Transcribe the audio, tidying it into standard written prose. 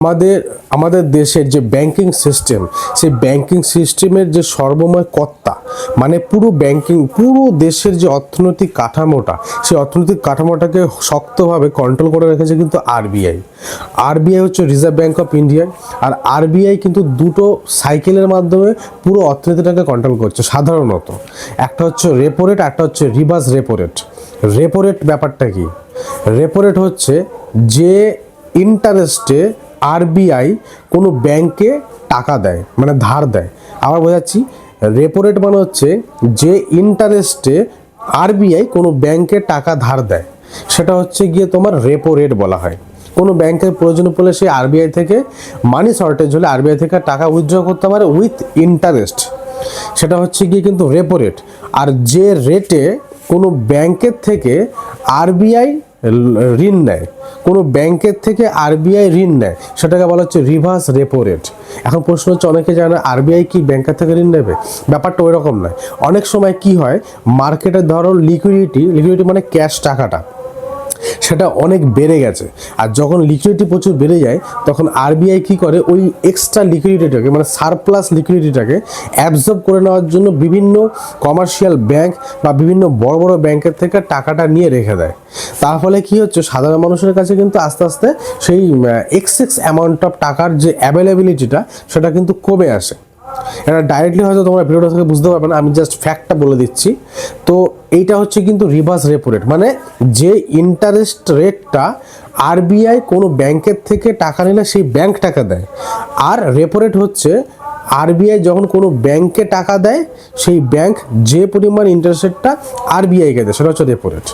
আমাদের আমাদের দেশের যে ব্যাংকিং সিস্টেম, সেই ব্যাংকিং সিস্টেমের যে সর্বময় কর্তা, মানে পুরো দেশের যে অর্থনৈতিক কাঠামোটা, সেই অর্থনৈতিক কাঠামোটাকে শক্তভাবে কন্ট্রোল করে রেখেছে কিন্তু আরবিআই। আরবিআই হচ্ছে রিজার্ভ ব্যাঙ্ক অফ ইন্ডিয়া। আর আরবিআই কিন্তু দুটো সাইকেলের মাধ্যমে পুরো অর্থনীতিটাকে কন্ট্রোল করছে সাধারণত। একটা হচ্ছে রেপো রেট, একটা হচ্ছে reverse repo rate. Repo rate ব্যাপারটা কি? রেপো রেট হচ্ছে যে ইন্টারেস্টে আরবিআই কোনো ব্যাংকে টাকা দেয়, মানে ধার দেয়। আবার বোঝাচ্ছি, রেপো রেট মানে হচ্ছে যে ইন্টারেস্টে আরবিআই কোনো ব্যাংকে টাকা ধার দেয়, সেটা হচ্ছে গিয়ে তোমার রেপো রেট বলা হয়। কোনো ব্যাংকের প্রয়োজন পড়লে সেই আরবিআই থেকে মানি শর্টেজ হলে আরবিআই থেকে টাকা উইথড্র করতে পারে উইথ ইন্টারেস্ট, সেটা হচ্ছে গিয়ে কিন্তু রেপো রেট। আর যে রেটে কোনো ব্যাংকের থেকে আরবিআই ঋণ নেয়, কোনো ব্যাংকের থেকে আরবিআই ঋণ নেয়, সেটাকে বলা হচ্ছে রিভার্স রেপো রেট। এখন প্রশ্ন হচ্ছে, অনেকে জানে আরবিআই কি ব্যাংকের থেকে ঋণ নেবে? ব্যাপারটা ওই রকম নয়। অনেক সময় কি হয়, মার্কেটে ধরো লিকুইডিটি মানে ক্যাশ টাকাটা, সেটা অনেক বেড়ে গেছে। আর যখন লিকুইডিটি প্রচুর বেড়ে যায়, তখন আরবিআই কী করে, ওই এক্সট্রা লিকুইডিটিটাকে মানে সারপ্লাস লিকুইডিটিটাকে অ্যাবজর্ব করে নেওয়ার জন্য বিভিন্ন কমার্শিয়াল ব্যাংক বা বিভিন্ন বড় বড় ব্যাংকের থেকে টাকাটা নিয়ে রেখে দেয়। তার ফলে কী হচ্ছে, সাধারণ মানুষের কাছে কিন্তু আস্তে আস্তে সেই এক্সেস অ্যামাউন্ট অফ টাকার যে অ্যাভেলেবিলিটিটা, সেটা কিন্তু কমে আসে। এটা ডাইরেক্টলি হয়তো তোমরা ভিডিওটা থেকে বুঝতে পারবে না, আমি জাস্ট ফ্যাক্টটা বলে দিচ্ছি। তো এইটা হচ্ছে কিন্তু রিভার্স রেপো রেট, মানে যে ইন্টারেস্ট রেটটা আরবিআই কোনো ব্যাংকের থেকে টাকা নিলে সেই ব্যাংক টাকা দেয়। আর রেপো রেট হচ্ছে আরবিআই যখন কোনো ব্যাংকে টাকা দেয়, সেই ব্যাংক যে পরিমাণ ইন্টারেস্ট রেটটা আরবিআইকে দেয়, সেটা হচ্ছে রেপো রেট।